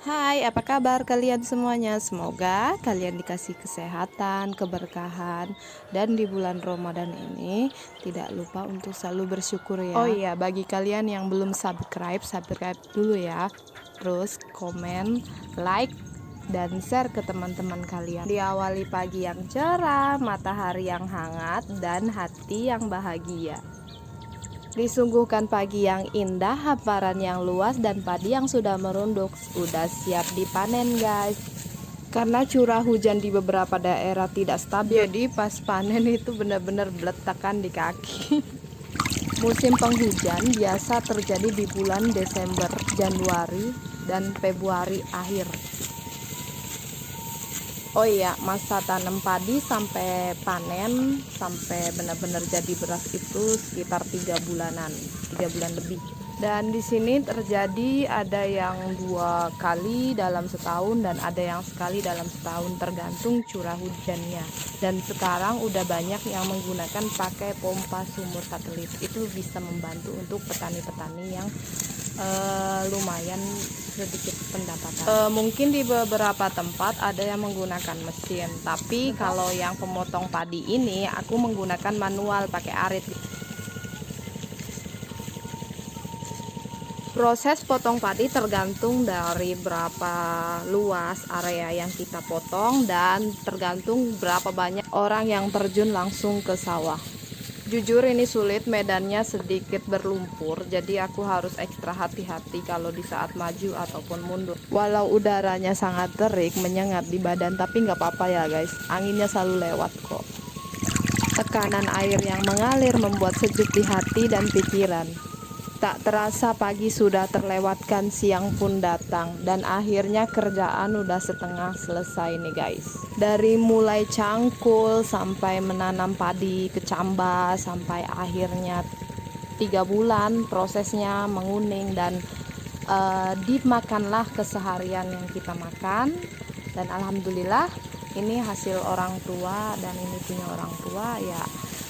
Hai, apa kabar kalian semuanya? Semoga kalian dikasih kesehatan, keberkahan, dan di bulan Ramadan ini tidak lupa untuk selalu bersyukur ya. Oh iya, bagi kalian yang belum subscribe, subscribe dulu ya. Terus komen, like, dan share ke teman-teman kalian. Diawali pagi yang cerah, matahari yang hangat, dan hati yang bahagia. Disuguhkan pagi yang indah, hamparan yang luas, dan padi yang sudah merunduk, sudah siap dipanen guys. Karena curah hujan di beberapa daerah tidak stabil, jadi pas panen itu benar-benar beletakan di kaki. Musim penghujan biasa terjadi di bulan Desember, Januari, dan Februari akhir. Oh iya, masa tanam padi sampai panen, sampai benar-benar jadi beras itu sekitar 3 bulanan, 3 bulan lebih. Dan di sini terjadi ada yang 2 kali dalam setahun dan ada yang sekali dalam setahun, tergantung curah hujannya. Dan sekarang udah banyak yang menggunakan pakai pompa sumur satelit. Itu bisa membantu untuk petani-petani yang lumayan sedikit pendapatan. Mungkin di beberapa tempat ada yang menggunakan mesin, tapi kalau yang pemotong padi ini aku menggunakan manual pakai arit. Proses potong padi tergantung dari berapa luas area yang kita potong dan tergantung berapa banyak orang yang terjun langsung ke sawah. Jujur ini sulit, medannya sedikit berlumpur, jadi aku harus ekstra hati-hati kalau di saat maju ataupun mundur. Walau udaranya sangat terik, menyengat di badan, tapi nggak apa-apa ya guys, anginnya selalu lewat kok. Tekanan air yang mengalir membuat sejuk di hati dan pikiran. Tak terasa pagi sudah terlewatkan, siang pun datang, dan akhirnya kerjaan udah setengah selesai nih guys. Dari mulai cangkul sampai menanam padi, kecambah, sampai akhirnya 3 bulan prosesnya menguning dan dimakanlah keseharian yang kita makan. Dan alhamdulillah ini hasil orang tua dan ini punya orang tua ya.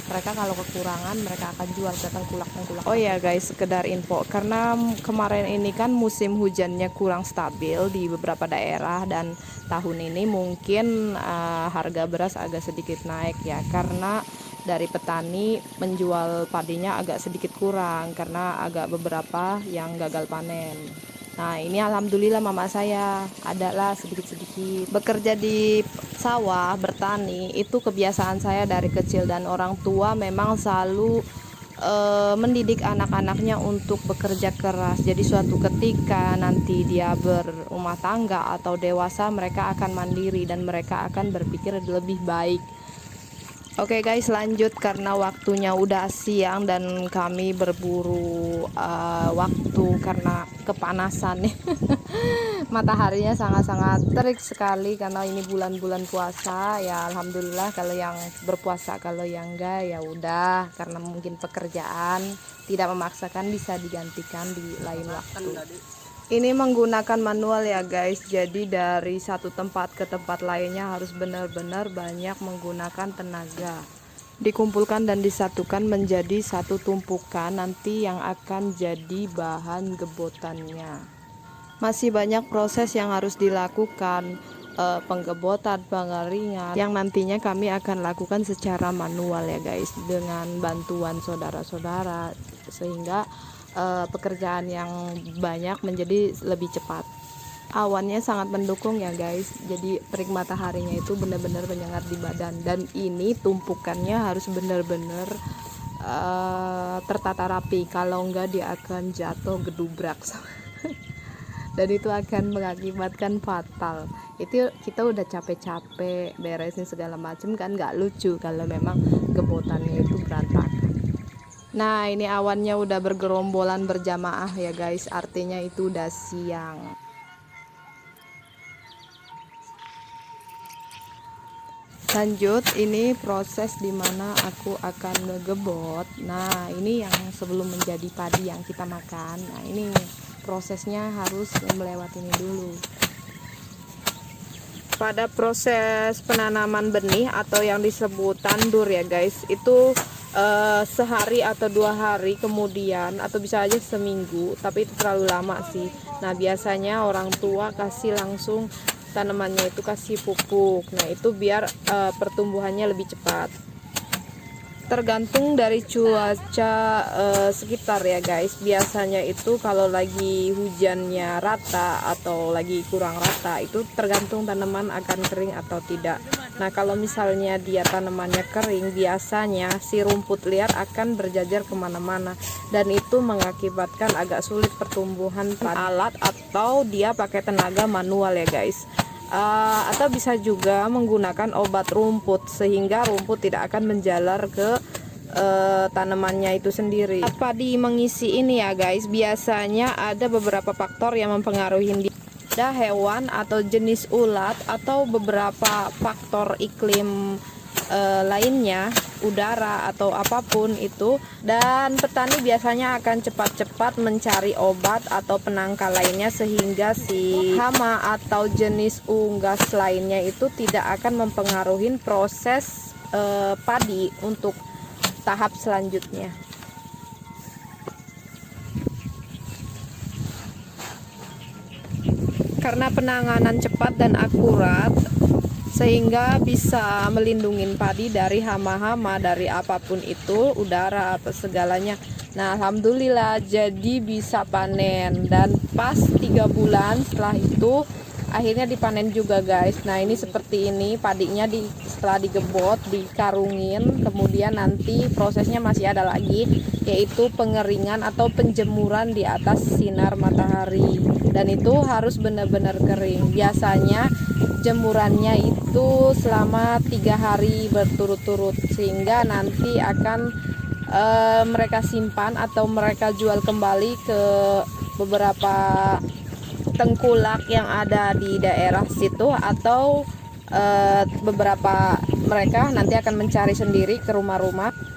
Mereka kalau kekurangan mereka akan jual ke tengkulak-tengkulak. Oh ya guys, sekedar info, karena kemarin ini kan musim hujannya kurang stabil di beberapa daerah dan tahun ini mungkin harga beras agak sedikit naik ya, karena dari petani menjual padinya agak sedikit kurang karena agak beberapa yang gagal panen. Nah ini alhamdulillah mama saya adalah sedikit-sedikit bekerja di sawah, bertani itu kebiasaan saya dari kecil, dan orang tua memang selalu mendidik anak-anaknya untuk bekerja keras. Jadi suatu ketika nanti dia berumah tangga atau dewasa, mereka akan mandiri dan mereka akan berpikir lebih baik. Oke guys, lanjut karena waktunya udah siang dan kami berburu waktu karena kepanasan nih. Mataharinya sangat-sangat terik sekali karena ini bulan-bulan puasa ya. Alhamdulillah kalau yang berpuasa, kalau yang enggak ya udah, karena mungkin pekerjaan tidak memaksakan, bisa digantikan di lain waktu. Ini menggunakan manual ya guys, jadi dari satu tempat ke tempat lainnya harus benar-benar banyak menggunakan tenaga. Dikumpulkan dan disatukan menjadi satu tumpukan nanti yang akan jadi bahan gebotannya. Masih banyak proses yang harus dilakukan, penggebotan, pengeringan, yang nantinya kami akan lakukan secara manual ya guys, dengan bantuan saudara-saudara, sehingga pekerjaan yang banyak menjadi lebih cepat. Awannya sangat mendukung ya guys, jadi terik mataharinya itu benar-benar menyengat di badan, dan ini tumpukannya harus benar-benar tertata rapi, kalau enggak dia akan jatuh gedubrak dan itu akan mengakibatkan fatal. Itu kita udah capek-capek beresin segala macam kan, nggak lucu kalau memang gebotannya itu berantakan. Nah ini awannya udah bergerombolan berjamaah ya guys, artinya itu udah siang. Lanjut, ini proses dimana aku akan ngegebot. Nah ini yang sebelum menjadi padi yang kita makan. Nah ini prosesnya harus melewati ini dulu. Pada proses penanaman benih atau yang disebut tandur ya guys, itu sehari atau 2 hari kemudian, atau bisa aja seminggu, tapi itu terlalu lama sih. Nah biasanya orang tua kasih langsung tanamannya itu kasih pupuk. Nah itu biar pertumbuhannya lebih cepat. Tergantung dari cuaca sekitar ya guys. Biasanya itu kalau lagi hujannya rata atau lagi kurang rata, itu tergantung tanaman akan kering atau tidak. Nah kalau misalnya dia tanamannya kering, biasanya si rumput liar akan berjajar kemana-mana, dan itu mengakibatkan agak sulit pertumbuhan alat atau dia pakai tenaga manual ya guys. Atau bisa juga menggunakan obat rumput sehingga rumput tidak akan menjalar ke tanamannya itu sendiri. Padi mengisi ini ya guys, biasanya ada beberapa faktor yang mempengaruhi. Ada hewan atau jenis ulat atau beberapa faktor iklim lainnya, udara atau apapun itu, dan petani biasanya akan cepat-cepat mencari obat atau penangkal lainnya sehingga si hama atau jenis unggas lainnya itu tidak akan mempengaruhi proses padi untuk tahap selanjutnya. Karena penanganan cepat dan akurat sehingga bisa melindungi padi dari hama-hama, dari apapun itu, udara apa segalanya. Nah alhamdulillah jadi bisa panen, dan pas 3 bulan setelah itu akhirnya dipanen juga guys. Nah ini seperti ini padinya setelah digebot, dikarungin, kemudian nanti prosesnya masih ada lagi, yaitu pengeringan atau penjemuran di atas sinar matahari, dan itu harus benar-benar kering. Biasanya jemurannya itu selama 3 hari berturut-turut, sehingga nanti akan mereka simpan atau mereka jual kembali ke beberapa tengkulak yang ada di daerah situ, atau beberapa mereka nanti akan mencari sendiri ke rumah-rumah.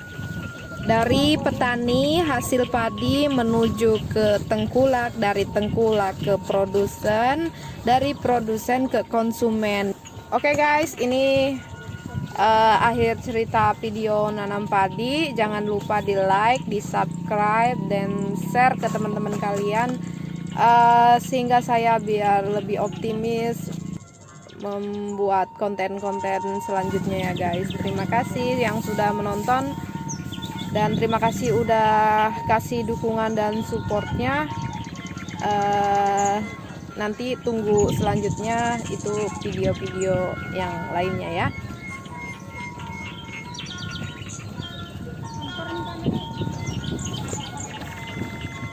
Dari petani hasil padi menuju ke tengkulak, dari tengkulak ke produsen, dari produsen ke konsumen. Oke guys, ini akhir cerita video nanam padi. Jangan lupa di like, di subscribe, dan share ke teman-teman kalian, sehingga saya biar lebih optimis membuat konten-konten selanjutnya ya guys. Terima kasih yang sudah menonton, dan terima kasih udah kasih dukungan dan supportnya. Nanti tunggu selanjutnya itu video-video yang lainnya ya.